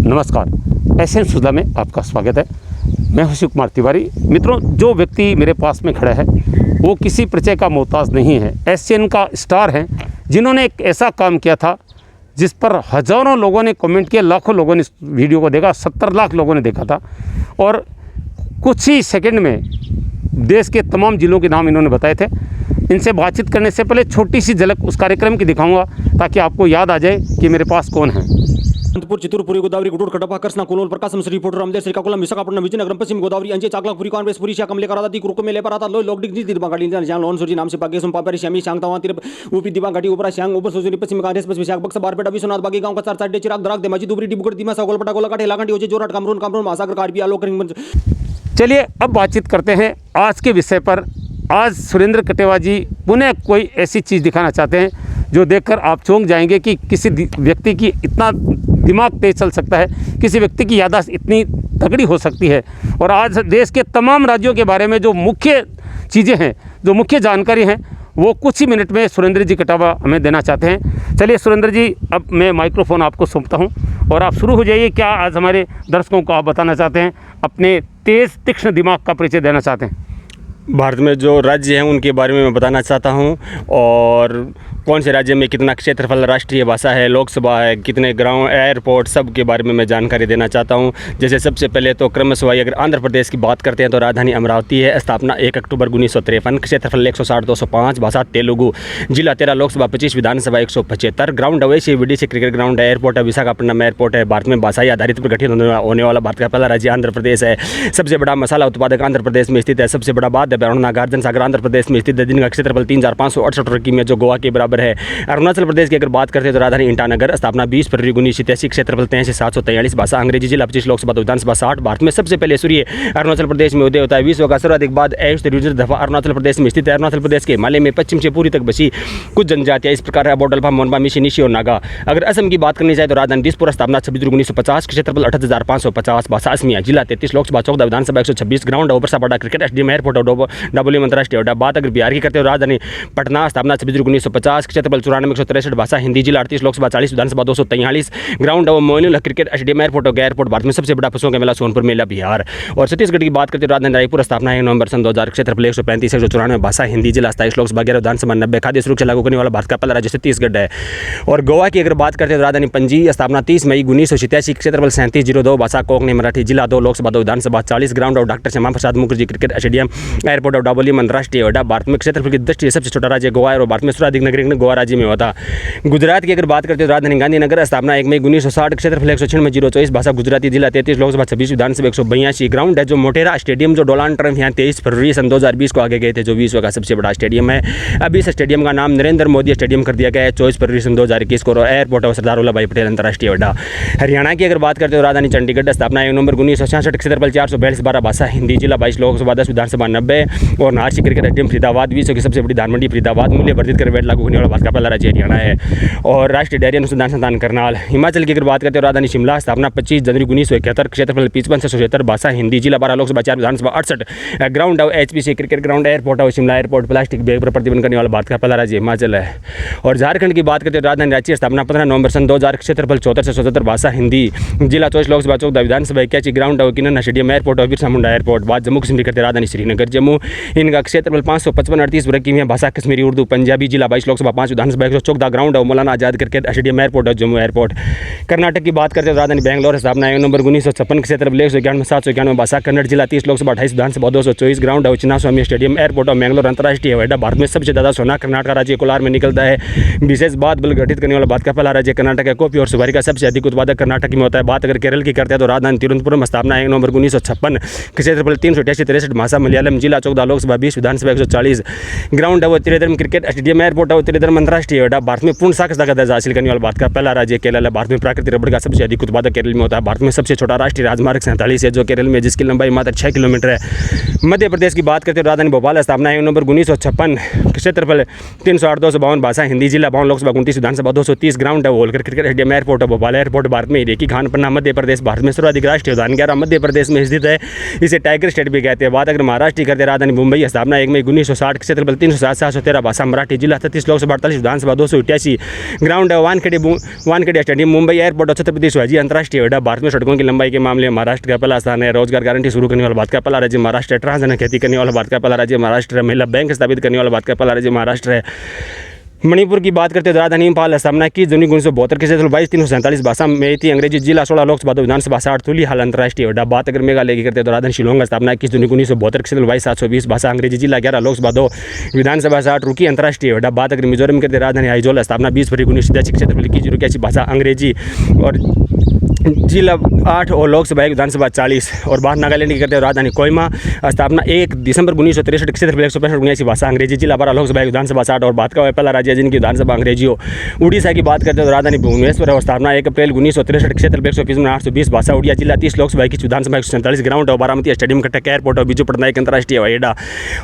नमस्कार, एशियन सुधा में आपका स्वागत है। मैं हूं शिव कुमार तिवारी। मित्रों, जो व्यक्ति मेरे पास में खड़ा है वो किसी परिचय का मोहताज नहीं है। एशियन का स्टार हैं जिन्होंने एक ऐसा काम किया था जिस पर हज़ारों लोगों ने कमेंट किया, लाखों लोगों ने इस वीडियो को देखा, 70 लाख लोगों ने देखा था। और कुछ ही सेकंड में देश के तमाम ज़िलों के नाम इन्होंने बताए थे। इनसे बातचीत करने से पहले छोटी सी झलक उस कार्यक्रम की दिखाऊंगा ताकि आपको याद आ जाए कि मेरे पास कौन है। अनंतपुर, चित्तूर, गोदावरी, गुडूर, कटपा, कृष्णा, कुनोल, प्रकाशम, श्रीपुर, रामदेव, श्रीकाकुलम, विशाखापट्टनम, विजयनगरम, पश्चिम गोदावरी, अंचे, चाकलापुरी, कांग्रेस, पुरी, शाकम लेकर आता कुरुक में लेकर आता लोकडिक जी दिबागाड़ी जान लोन सोजी नाम से पाकेसम पापरी श्यामी शांगतावा तिर ऊपी दिबागाड़ी ऊपर श्यांग ऊपर सोजी पश्चिम कांग्रेस पश्चिम विशाख बक्सा बारपेटा विश्वनाथ बागी गांव का चार चार चिराग दराग देमाजी दुबरी डिबुगढ़ दिमा सागोलपटा गोला काटे लागांडी ओजे जोराट कामरून कामरून महासागर कार्बी आलोक। चलिए अब बातचीत करते हैं आज के विषय पर। आज सुरेंद्र कटेवा जी पुनः कोई ऐसी चीज़ दिखाना चाहते हैं जो देखकर आप चौंक जाएंगे कि किसी व्यक्ति की इतना दिमाग तेज चल सकता है, किसी व्यक्ति की याददाश्त इतनी तगड़ी हो सकती है। और आज देश के तमाम राज्यों के बारे में जो मुख्य चीज़ें हैं, जो मुख्य जानकारी हैं, वो कुछ ही मिनट में सुरेंद्र जी कटेवा हमें देना चाहते हैं। चलिए सुरेंद्र जी, अब मैं माइक्रोफोन आपको सौंपता हूँ और आप शुरू हो जाइए। क्या आज हमारे दर्शकों को आप बताना चाहते हैं, अपने तेज़ तीक्ष्ण दिमाग का परिचय देना चाहते हैं? भारत में जो राज्य हैं उनके बारे में मैं बताना चाहता हूं, और कौन से राज्य में कितना क्षेत्रफल राष्ट्रीय भाषा है, लोकसभा है, कितने ग्राउंड, एयरपोर्ट, सब के बारे में मैं जानकारी देना चाहता हूं। जैसे सबसे पहले तो क्रमशः अगर आंध्र प्रदेश की बात करते हैं तो राजधानी अमरावती है, स्थापना 1 अक्टूबर 1953, क्षेत्रफल 160,205, भाषा तेलुगु, जिला 13, लोकसभा 25, विधानसभा 175, ग्राउंड अवैसी विदेशी क्रिकेट ग्राउंड है, एयरपोर्ट है, विशाखापट्टनम एयरपोर्ट है। भारत में भाषाई आधारित पर गठित होने वाला भारत का पहला राज्य आंध्र प्रदेश है। सबसे बड़ा मसाला उत्पादक आंध्र प्रदेश में स्थित है। सबसे बड़ा बांध नागार्जुन सागर आंध्र प्रदेश में स्थित है, जिनका क्षेत्रफल 3,568 की में जो गोवा के बराबर है। अरुणाचल प्रदेश की अगर बात करते हैं तो राजधानी ईटानगर, स्थापना 20 फरवरी 1987, क्षेत्रफल 83,743, भाषा अंग्रेजी, जिला 25, लोकसभा विधानसभा 60। भारत में सबसे पहले सूर्य अरुणाचल प्रदेश में उदय होता है। विश्व का सर्वाधिक बाद दफा अरुणाचल प्रदेश में स्थित है। अरुणाचल प्रदेश के हिमालय में पश्चिम से पूरी तक बसी कुछ जनजातियां इस प्रकार है: बोडलफा, मोनबा, मिशी, निशी और नागा। अगर असम की बात करनी जाए तो राजधानी दिसपुर, स्थापना 26 जून 1950, क्षेत्रफल 78,550, भाषा असमिया, जिला 33, Lok Sabha 14, Vidhan Sabha 126, ground Barsapara cricket stadium, airport W अंतर्राष्ट्रीय अड्डा। बात अगर बिहार की करते हो राजधानी पटना, स्थापना 26 जून 1950, क्षेत्रफल 94,163, भाषा हिंदी, जिला 38, लोकसभा 40, विधानसभा 243, ground Moinul cricket stadium, airport और एयरपोर्ट। भारत में सबसे बड़ा पशुओं का मेला सोनपुर मेला, बिहार। और छत्तीसगढ़ की बात करते हो राजधानी रायपुर, स्थापना 1 नवंबर सन 2000, क्षेत्रफल 135, 194, भाषा हिंदी, जिला 27, लोकसभा 11, विधानसभा 90, खाद्य सुरक्षा लागू करने वाला भारत का पहला राज्य छत्तीसगढ़ है। और गोवा की अगर बात करते हो राजधानी पणजी, स्थापना 30 मई 1987, क्षेत्रफल 3702, भाषा कोंकणी मराठी, जिला 2, लोकसभा 2, विधानसभा 40, ground of doctor Shyama Prasad Mukherjee cricket stadium, airport of W अंतर्राष्ट्रीय अड्डा। भारत में क्षेत्रफल की दृष्टि से सबसे छोटा राज्य गोवा है और भारत में सर्वाधिक नागरिक गोवा राज्य में होता। गुजरात की अगर बात करते हो राजधानी गांधीनगर, स्थापना 1 मई 1960, क्षेत्रफल 196,024, भाषा गुजराती, जिला 33, लोकसभा 26, विधानसभा 182, ग्राउंड है जो मोटेरा स्टेडियम, जो डोनाल्ड ट्रंप यहाँ 23 फरवरी सन 2020 को आगे गए थे, जो विश्व का सबसे बड़ा स्टेडियम है। अभी इस स्टेडियम का नाम नरेंद्र मोदी स्टेडियम कर दिया गया है 24 फरवरी सन 2021 को। एयरपोर्ट और सरदार वल्लभ भाई पटेल अंतर्राष्ट्रीय अड्डा। हरियाणा की अगर बात करते हो राजधानी चंडीगढ़, स्थापना 1 नवंबर 1966, क्षेत्रफल 442, 12, भाषा हिंदी, जिला 22, लोकसभा 10, विधानसभा 90। और नारसी क्रिकेट स्टेडियम फरीदाबाद, विश्व की सबसे बड़ी धान मंडी फरीदाबाद, मूल्य वर्धित कर वैट लागू होने वाला भारत का पहला राज्य हरियाणा है। और राष्ट्रीय डेयरी अनुसंधान संस्थान करनाल। हिमाचल की अगर बात करते हो राजधानी शिमला, स्थापना 25 जनवरी 1971, क्षेत्रफल 55,676, भाषा हिंदी, जिला 12, लोकसभा 4, विधानसभा 68, ground of HPC cricket ground, airport of Shimla airport. Plastic bag पर प्रतिबंध करने वाला भारत का पहला राज्य हिमाचल है। और झारखंड की बात करते हो राजधानी रांची, स्थापना 15 नवंबर सन 2000, क्षेत्रफल 74,77, भाषा हिंदी, जिला 24, लोकसभा 14, विधानसभा 81, ground of Kinnaur stadium, airport of Birsa Munda airport. बात जम्मू कश्मीर करते राजधानी श्रीनगर जम्मू, इनका क्षेत्रफल 555 वर्ग की, भाषा कश्मीरी उर्दू पंजाबी, जिला 22, लोकसभा 5, विधानसभा 114, ground of Maulana Azad cricket stadium, airport of Jammu airport. Karnataka की बात करते हैं राजधानी बेंगलोर, स्थापना 1 नवंबर 1956, क्षेत्रफल 191, 791, भाषा कन्नड़, जिला 30, लोकसभा 28, विधानसभा 224, ground of Chinnaswamy stadium, airport of Mangalore अंतर्राष्ट्रीय हवाई अड्डा। भारत में सबसे ज़्यादा सोना कर्नाटक राज्य कोलार में निकलता है। विशेष बात बल गठित करने वाला भारत का पहला राज्य कर्नाटक है। कॉफी और सुपारी का सबसे अधिक उत्पादक कर्नाटक में होता है। बात अगर केरल की करते हैं तो राजधानी तिरुवनंतपुरम, स्थापना 1 नवंबर 1956, क्षेत्रफल 388, भाषा मलयालम, जिला 14, लोकसभा 20, विधानसभा 140, ground of Trivandrum cricket stadium, airport of Trivandrum अंतर्राष्ट्रीय अड्डा। भारत में पूर्ण साक्षरता का दर्जा हासिल करने वाला भारत का पहला राज्य केरल है। भारत में प्राकृतिक रबड़ का सबसे अधिक उत्पादक केरल में होता है। भारत में सबसे छोटा राष्ट्रीय राजमार्ग 47 है जो केरल में, जिसकी लंबाई मात्र 6 किलोमीटर है। मध्य प्रदेश की बात करते हैं राजधानी भोपाल, स्थापना 1 नवंबर 1956, क्षेत्रफल 308,252, भाषा हिंदी, जिला 52, लोकसभा 29, विधानसभा 230, ग्राउंड है Holkar cricket stadium, airport of Bhopal airport. Bharat में रेकी खान पन्ना मध्य प्रदेश, भारत में सर्वाधिक राष्ट्रीय उद्यान 11 मध्य प्रदेश में स्थित है। इसे टाइगर स्टेट भी कहते हैं। बात अगर महाराष्ट्र की करते हैं राजधानी मुंबई, स्थापना 1 मई 1960, क्षेत्रफल 307,713, भाषा मराठी, जिला 33, लोकसभा 48, विधानसभा 288, ground Wankhede stadium, Mumbai airport और छत्रपति शिवाजी अंतर्राष्ट्रीय अड्डा। भारत में सड़कों की लंबाई के मामले में महाराष्ट्र का पहला स्थान है। रोजगार गारंटी शुरू करने वाला भारत का पहला राज्य महाराष्ट्र है। ट्रांसजनिक खेती करने वाला भारत का पहला राज्य महाराष्ट्र है। महिला बैंक स्थापित करने वाला भारत का पहला राज्य महाराष्ट्र है। मणिपुर की बात करते हैं तो राजधानी इम्फाल, स्थापना 21 जून 1972, क्षेत्रफल 22,347, भाषा मेइती अंग्रेजी, जिला 16, लोकसभा 2, विधानसभा 60, तुलिहाल अंतर्राष्ट्रीय अड्डा। बात अगर मेघालय की करते हैं तो राजधानी शिलोंग, स्थापना 21 जून 1972, क्षेत्रफल 22,720, भाषा अंग्रेजी, जिला 11, लोकसभा 2, विधानसभा 60, रुकी अंतर्राष्ट्रीय अड्डा। बात अगर मिजोरम करते हैं राजधानी आइजोल, स्थापना 20 फरवरी 1987, क्षेत्रफल 21,081, भाषा अंग्रेजी और जिला 8 और लोकसभा 1, विधानसभा 40। और बात नागालैंड की करते हैं राजधानी कोहिमा, स्थापना 1 दिसंबर 1963, क्षेत्रफल 165, भाषा अंग्रेजी, जिला 12, लोकसभा 1, विधानसभा 60 और भारत का पहला राज्य जिनकी विधानसभा अंग्रेजी हो। उड़ीसा की बात करते हैं तो राजधानी भुवनेश्वर और स्थापना 1 अप्रैल 1963, क्षेत्रफल 120,820, भाषा उड़िया, जिला 30, लोकसभा 21, विधानसभा 147, ग्राउंड और बारामती स्टेडियम, कटक एयरपोर्ट और बिजू पटनायक अंतर्राष्ट्रीय हवाई अड्डा।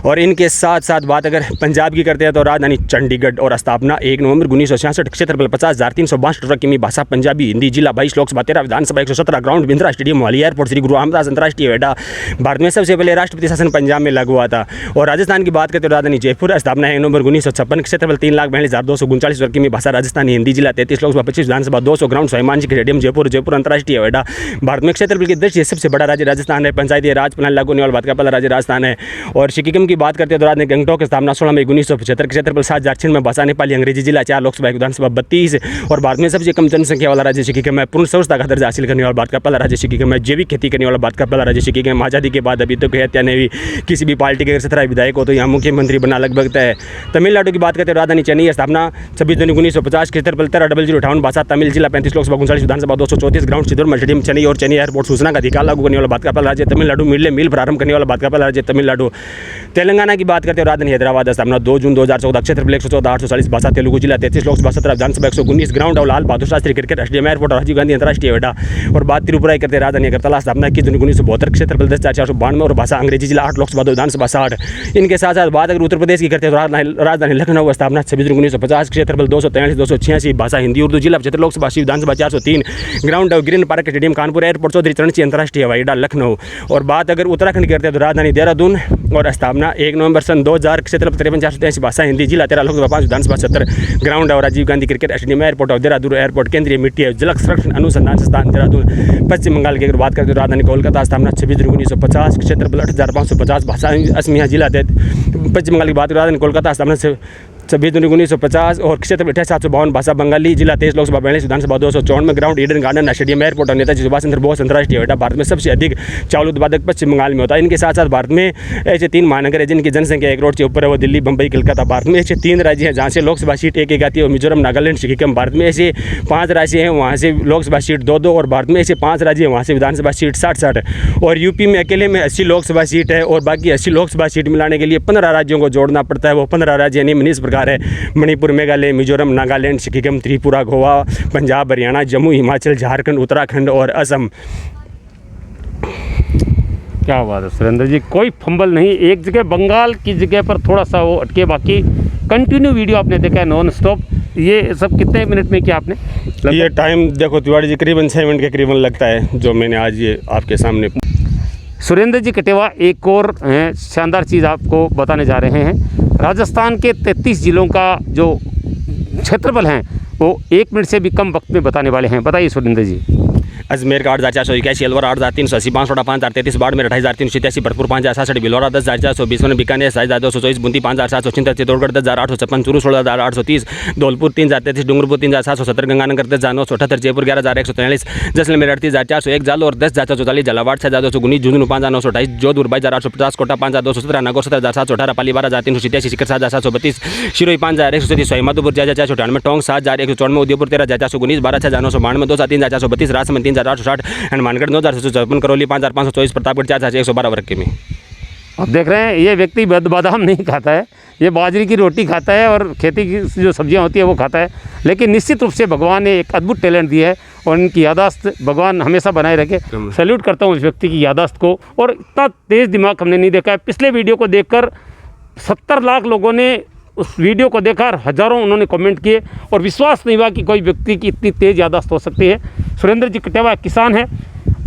और इनके साथ साथ बात अगर पंजाब की करते हैं तो राजधानी चंडीगढ़ और स्थापना 1 नवंबर 1966, क्षेत्रफल 50,362 किमी, भाषा पंजाबी, हिंदी, जिला 22, लोकसभा 13, विधानसभा 117, ground Bindra stadium, Mohali airport, Shri गुरु रामदास अंतर्राष्ट्रीय अड्डा। भारत में सबसे पहले राष्ट्रपति शासन पंजाब में लागू हुआ था। और राजस्थान की बात करते हैं तो राजधानी जयपुर, स्थापना 1 नवंबर 1956, क्षेत्रफल 3,42,239 वर्ग किमी, भाषा राजस्थानी, हिंदी, जिला 33, लोकसभा 25, विधानसभा 200, ग्राउंड स्वयंमानसिक स्टेडियम, जयपुर अंतर्राष्ट्रीय अड्डा। भारत में क्षेत्रफल की दृष्टि से सबसे बड़ा राज्य राजस्थान है। पंचायती राज प्रणाली लागू होने वाला भारत का पहला राज्य राजस्थान है। और सिक्किम की बात करते हैं तो राजधानी गंगटोक, स्थापना 16 मई 1975, क्षेत्रफल 7,096, भाषा नेपाली, अंग्रेजी, जिला 4, लोकसभा 1, विधानसभा 32। और भारत में सबसे कम जनसंख्या वाला राज्य सिक्किम है। पूर्ण स्वच्छता का दर्जा हासिल करने वाला भारत का पहला राज्य सिक्किम है। जैविक खेती करने वाला भारत का पहला राज्य सिक्किम है। आज़ादी के बाद अभी तक हत्या नहीं हुई किसी भी पार्टी के अगर 17 विधायक हो तो यहाँ मुख्यमंत्री बना लगभग तय है। तमिलनाडु की बात करते हैं राजधानी चेन्नई, स्थापना 26 जून 1950, क्षेत्रफल 13,058, भाषा तमिल, जिला 35, लोकसभा 39, विधानसभा 234, ग्राउंड सिद्धूर स्टेडियम, चेन्नई और चेन्नई एयरपोर्ट। सूचना का अधिकार लागू करने वाला भारत का पहला राज्य तमिलनाडु। मिड डे मील प्रारंभ करने वाला भारत का पहला राज्य तमिलनाडु। तेलंगाना की बात करते हैं राजधानी हैदराबाद, स्थापना 2 जून 2014, क्षेत्रफल 114,840, भाषा तेलुगु, जिला 33, लोकसभा 17, विधानसभा 119, ग्राउंड और Lal Bahadur Shastri cricket stadium, airport और राजीव गांधी अंतर्राष्ट्रीय अड्डा। और बात त्रिपुरा करते हैं राजधानी अगरतला, स्थापना 21 जून 1972, क्षेत्रफल 10,492 और भाषा अंग्रेजी, जिला 8, लोकसभा 2, विधानसभा 60। इनके साथ साथ बात अगर उत्तर प्रदेश की करते हैं तो राजधानी लखनऊ, स्थापना 26 जून 1950, क्षेत्रफल 243,286, भाषा हिंदी, उर्दू, जिला 75, लोकसभा 80, विधानसभा 403, ग्राउंड और green park stadium, Kanpur airport, Chaudhary Charan Singh अंतर्राष्ट्रीय हवाई अड्डा, लखनऊ। और बात अगर उत्तराखंड की करते हैं तो राजधानी देहरादून और स्थापना 1 नवंबर सन 2000, क्षेत्रफल 53,483, भाषा हिंदी, जिला 13, लोकसभा 5, विधानसभा 70, ग्राउंड और Rajiv Gandhi cricket stadium, airport और देहरादून एयरपोर्ट, केंद्रीय मिट्टी जल संरक्षण अनुसंधान संस्थान देहरादून। पश्चिम बंगाल की अगर बात करते हैं तो राजधानी कोलकाता, स्थापना 26 जून 1950, क्षेत्रफल 8,550, भाषा असमिया, जिला पश्चिम बंगाल की बात करें राजधानी कोलकाता, स्थापना 26 जून 1950 और क्षेत्रफल 28,752, भाषा बंगाली, जिला 23, लोकसभा 42, विधानसभा 254 ground Eden garden stadium, airport और नेताजी सुभाष चंद्र बोस अंतर्राष्ट्रीय अड्डा। भारत में सबसे अधिक चावल उत्पादक पश्चिम बंगाल में होता है। इनके साथ साथ भारत में ऐसे 3 महानगर है जिनकी जनसंख्या 1 करोड़ से ऊपर है, वो दिल्ली, बम्बई, कलकत्ता। भारत में ऐसे 3 राज्य हैं जहाँ से लोकसभा सीट एक आती है, मिजोरम, नागालैंड, सिक्किम। भारत में ऐसे 5 राज्य हैं वहाँ से लोकसभा सीट 2-2 और भारत में ऐसे 5 राज्य हैं वहाँ से विधानसभा सीट 60-60। और यूपी में अकेले में 80 लोकसभा सीट है और बाकी 80 लोकसभा सीट मिलाने के लिए 15 राज्यों को जोड़ना पड़ता है। वो 15 राज्य निम्न इस प्रकार है: मणिपुर, मेघालय, मिजोरम, नागालैंड, सिक्किम, त्रिपुरा, गोवा, पंजाब, हरियाणा, जम्मू, हिमाचल, झारखंड, उत्तराखंड और असम। क्या बात है सुरेंद्र जी, कोई फंबल नहीं। एक जगह बंगाल की जगह पर थोड़ा सा वो अटके, बाकी कंटिन्यू वीडियो आपने देखा है नॉन स्टॉप। ये सब कितने मिनट में किया आपने? ये टाइम देखो तिवारी जी, करीबन 6 मिनट के करीबन लगता है जो मैंने आज ये आपके सामने। सुरेंद्र जी कटेवा एक और शानदार चीज़ आपको बताने जा रहे हैं। राजस्थान के 33 जिलों का जो क्षेत्रफल हैं वो 1 मिनट से भी कम वक्त में बताने वाले हैं। बताइए सुरेंद्र जी। अजमेर का 8,481, अलवर 8,380, बांसवाड़ा 5,033, बाड़मेर 28,387, भरतपुर 5,067, भिलौरा 10,420, बीकानेर 7,224, बूंदी 5,776, चित्तौड़गढ़ 10,856, चूरू 16,830, धौलपुर 3,033, डूंगरपुर 3,770, गंगानगर 10,978, जयपुर 11,143, जैसलमेर 38,401, जालौर 10,444, झालावाड़ 6,219, झुंझुनू 5,928, जोधपुर 22,850, कोटा 5,217, नागौर 17,718, पाली 12,387, सीकर 7,732, शिरोई 5,137, सोईमाधोपुर 4,498, टोंक 7,194, उदयपुर 13,419, 12,992, दौसा 3,432, राजसमंद 3,860, हनुमानगढ़ 9,654, करौली 5,524, प्रतापगढ़ 4,112 वर्ग किमी। आप देख रहे हैं ये व्यक्ति बादाम नहीं खाता है, ये बाजरी की रोटी खाता है और खेती की जो सब्जियां होती है वो खाता है। लेकिन निश्चित रूप से भगवान ने एक अद्भुत टैलेंट दिया है और इनकी यादाश्त भगवान हमेशा बनाए रखे। सैल्यूट करता हूँ इस व्यक्ति की यादाश्त को। और इतना तेज़ दिमाग हमने नहीं देखा है। पिछले वीडियो को देखकर 70 लाख लोगों ने उस वीडियो को देखा और हज़ारों उन्होंने कमेंट किए और विश्वास नहीं हुआ कि कोई व्यक्ति की इतनी तेज़ यादाश्त हो सकती है। सुरेंद्र जी कटेवा किसान है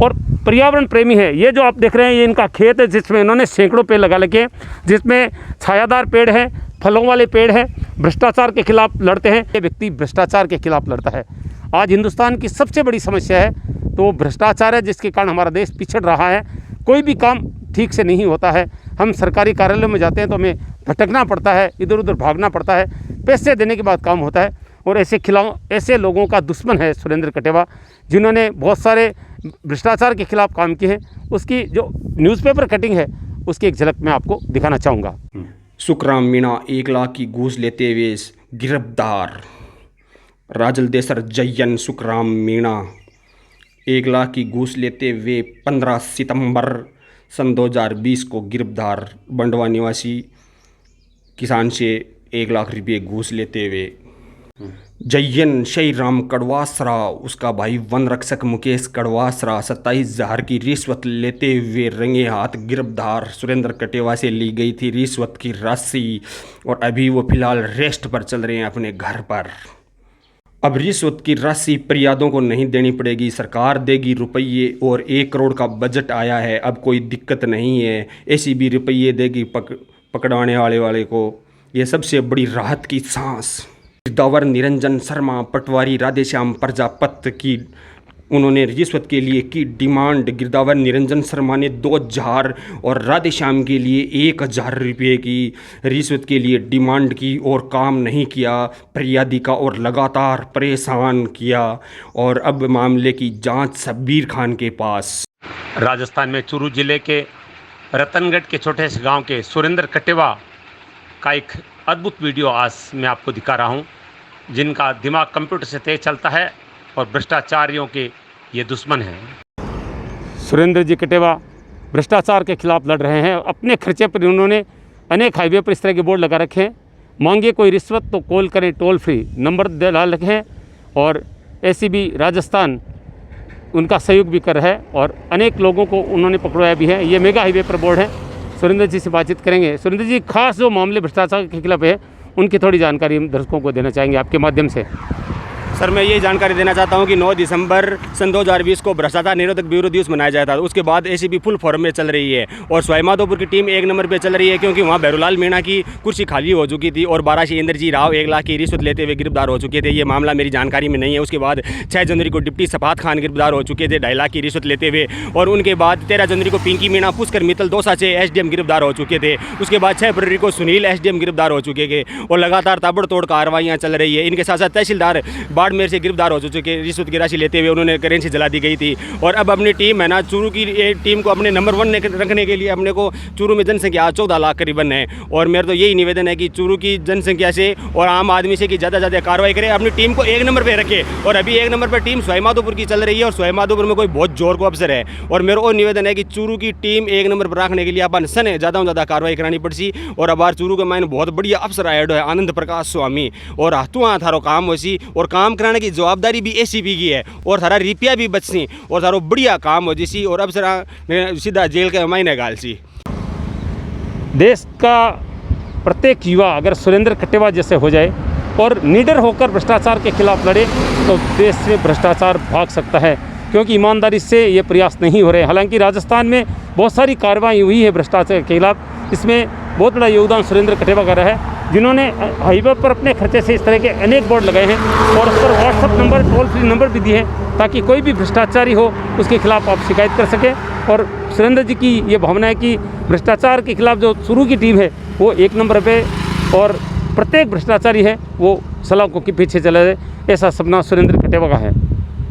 और पर्यावरण प्रेमी है। ये जो आप देख रहे हैं ये इनका खेत है जिसमें इन्होंने सैकड़ों पेड़ लगा रखे हैं, जिसमें छायादार पेड़ हैं, फलों वाले पेड़ हैं। भ्रष्टाचार के खिलाफ लड़ते हैं। ये व्यक्ति भ्रष्टाचार के खिलाफ लड़ता है। आज हिंदुस्तान की सबसे बड़ी समस्या है तो वो भ्रष्टाचार है, जिसके कारण हमारा देश पिछड़ रहा है। कोई भी काम ठीक से नहीं होता है। हम सरकारी कार्यालयों में जाते हैं तो हमें भटकना पड़ता है, इधर उधर भागना पड़ता है, पैसे देने के बाद काम होता है। और ऐसे लोगों का दुश्मन है सुरेंद्र कटेवा, जिन्होंने बहुत सारे भ्रष्टाचार के खिलाफ काम किए हैं। उसकी जो न्यूज़पेपर कटिंग है उसकी एक झलक मैं आपको दिखाना चाहूँगा। सुखराम मीणा 1 लाख की घूस लेते हुए गिरफ्तार। राजलदेसर जयन सुखराम मीणा 1 लाख की घूस लेते हुए 15 सितंबर सन 2020 को गिरफ्तार। बंडवा निवासी किसान से 1 लाख रुपये घूस लेते हुए जयन श्री राम कड़वासरा, उसका भाई वन रक्षक मुकेश कड़वासरा 27,000 की रिश्वत लेते हुए रंगे हाथ गिरफ्तार। सुरेंद्र कटेवा से ली गई थी रिश्वत की राशि और अभी वो फिलहाल रेस्ट पर चल रहे हैं अपने घर पर। अब रिश्वत की राशि फरियादों को नहीं देनी पड़ेगी, सरकार देगी रुपये और 1 करोड़ का बजट आया है। अब कोई दिक्कत नहीं है, एसीबी रुपये देगी पकड़वाने वाले को। ये सबसे बड़ी राहत की सांस। गिरदावर निरंजन शर्मा पटवारी राधेश्याम प्रजापत की उन्होंने रिश्वत के लिए की डिमांड। गिरदावर निरंजन शर्मा ने 2,000 और राधेश्याम के लिए 1,000 रुपये की रिश्वत के लिए डिमांड की और काम नहीं किया फरियादी का और लगातार परेशान किया। और अब मामले की जांच शब्बीर खान के पास। राजस्थान में चूरू जिले के रतनगढ़ के छोटे से गांव के सुरेंद्र कटेवा का एक अद्भुत वीडियो आज मैं आपको दिखा रहा हूं, जिनका दिमाग कंप्यूटर से तेज चलता है और भ्रष्टाचारियों के ये दुश्मन हैं। सुरेंद्र जी कटेवा भ्रष्टाचार के खिलाफ लड़ रहे हैं। अपने खर्चे पर उन्होंने अनेक हाईवे पर इस तरह के बोर्ड लगा रखे हैं, मांगे कोई रिश्वत तो कॉल करें, टोल फ्री नंबर डाल रखे हैं। और एसीबी राजस्थान उनका सहयोग भी कर रहा है और अनेक लोगों को उन्होंने पकड़वाया भी है। ये मेगा हाईवे पर बोर्ड है। सुरेंद्र जी से बातचीत करेंगे। सुरेंद्र जी, खास जो मामले भ्रष्टाचार के खिलाफ है उनकी थोड़ी जानकारी हम दर्शकों को देना चाहेंगे आपके माध्यम से। सर, मैं ये जानकारी देना चाहता हूँ कि 9 दिसंबर सन 2020 को भ्रष्टाचार निरोधक ब्यूरो दिवस मनाया जाता था। उसके बाद एसीबी फुल फॉर्म में चल रही है और सवाईमाधोपुर की टीम 1 नंबर पे चल रही है, क्योंकि वहाँ भैरूलाल मीणा की कुर्सी खाली हो चुकी थी और बाराशी इंद्रजी राव 1 लाख की रिश्वत लेते हुए गिरफ्तार हो चुके थे। ये मामला मेरी जानकारी में नहीं है। उसके बाद 6 जनवरी को डिप्टी सफात खान गिरफ्तार हो चुके थे 2.5 लाख की रिश्वत लेते हुए। और उनके बाद 13 जनवरी को पिंकी मीणा पुष्कर मित्तल दौसा से एसडीएम गिरफ्तार हो चुके थे। उसके बाद 6 फरवरी को सुनील एसडीएम गिरफ्तार हो चुके थे और लगातार ताबड़तोड़ कार्रवाइयाँ चल रही है। इनके साथ साथ तहसीलदार बाड़मेर से गिरफ्तार हो चुके रिश्वत की राशि लेते हुए उन्होंने करेंसी जला दी गई थी। और अब अपनी टीम है ना, चूरू की टीम को अपने नंबर 1 रखने के लिए अपने को चूरू में जनसंख्या 14 लाख करीबन है। और मेरा तो यही निवेदन है कि चूरू की जनसंख्या से और आम आदमी से कि ज़्यादा से ज़्यादा कार्रवाई करें, अपनी टीम को 1 नंबर पर रखे। और अभी 1 नंबर पर टीम सवाईमाधोपुर की चल रही है और सवाईमाधोपुर में कोई बहुत जोर को अफसर है। और मेरा और निवेदन है कि चूरू की टीम 1 नंबर पर रखने के लिए अपन सन ज़्यादा से ज़्यादा कार्रवाई करानी पड़सी। और अब चूरू के मायने बहुत बढ़िया अफसर आया है आनंद प्रकाश स्वामी, और हाथों थारो काम होसी और काम कराने की जवाबदारी भी एसीबी की है और सारा रुपया भी बचसी और सारो बढ़िया काम हो जैसी और अब सीधा जेल के मायने गाल सी। देश का प्रत्येक युवा अगर सुरेंद्र कटेवा जैसे हो जाए और निडर होकर भ्रष्टाचार के खिलाफ लड़े तो देश से भ्रष्टाचार भाग सकता है, क्योंकि ईमानदारी से ये प्रयास नहीं हो रहे। हालांकि राजस्थान में बहुत सारी कार्रवाई हुई है भ्रष्टाचार के खिलाफ, इसमें बहुत बड़ा योगदान सुरेंद्र कटेवा का रहा है, जिन्होंने हाईवे पर अपने खर्चे से इस तरह के अनेक बोर्ड लगाए हैं और उस पर WhatsApp number, toll free number भी दिए हैं, ताकि कोई भी भ्रष्टाचारी हो उसके खिलाफ आप शिकायत कर सकें। और सुरेंद्र जी की ये भावना है कि भ्रष्टाचार के खिलाफ जो चूरू की टीम है वो 1 नंबर पे और प्रत्येक भ्रष्टाचारी है वो सलाखों के पीछे चला जाए, ऐसा सपना सुरेंद्र कटेवा का है।